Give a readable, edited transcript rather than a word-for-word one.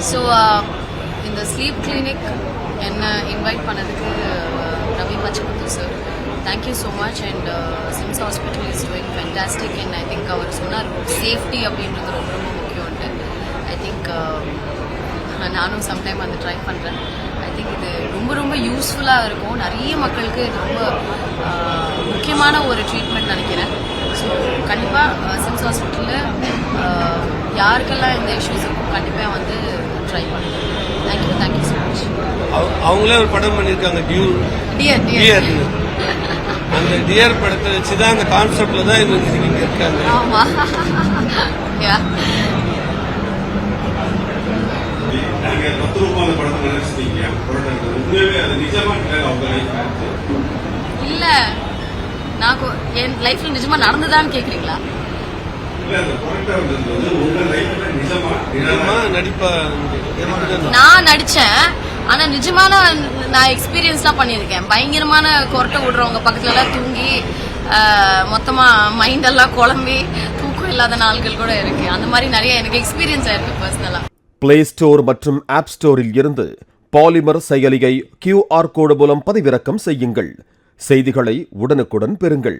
So இந்த sleep clinic என்ன invite பண்ணதுக்கு Ravi Pachamuthu sir, thank you so much. And SIMS hospital is doing fantastic. And I think அவர் சொன்னார் safety அப்படின்றது ரொம்ப ரொம்ப முக்கியம்ட்டு. ஐ திங்க் நானும் சம்டைம் வந்து ட்ரை பண்ணுறேன். ஐ திங்க் இது ரொம்ப ரொம்ப யூஸ்ஃபுல்லாக இருக்கும். நிறைய மக்களுக்கு இது ரொம்ப முக்கியமான ஒரு ட்ரீட்மெண்ட் நினைக்கிறேன். ஸோ கண்டிப்பாக சிம்ஸ் ஹாஸ்பிட்டலில் யாருக்கெல்லாம் இந்த இஷ்யூஸ் இருக்கும் கண்டிப்பாக வந்து ட்ரை பண்ணுங்க. Thank you so much. அவங்களே ஒரு படம் பண்ணியிருக்காங்க, டியர். அந்த டியர் படத்தை வச்சுதான் அந்த கான்செப்ட்ல தான் இவங்க இருக்காங்க. ஆமா. இல்ல, நான் என் லைஃப்ல நிஜமா நடந்துதான்னு கேக்குறீங்களா? நான் நடிச்சேன், ஆனா நிஜமான நான் எக்ஸ்பீரியன்ஸ் தான் பண்ணியிருக்கேன். பயங்கரமான கொரட்டை விடுறவங்க பக்கத்துல எல்லாம் தூங்கி மொத்தமா மைண்ட் எல்லாம் குழம்பி தூக்கம் இல்லாத நாள்கள் கூட இருக்கு. அந்த மாதிரி நிறைய எனக்கு எக்ஸ்பீரியன்ஸ் ஆயிருக்கு பர்சனலா. பிளே ஸ்டோர் மற்றும் ஆப் ஸ்டோரில் இருந்து பாலிமர் செயலியை QR கோடு மூலம் பதிவிறக்கம் செய்யுங்கள். செய்திகளை உடனுக்குடன் பெறுங்கள்.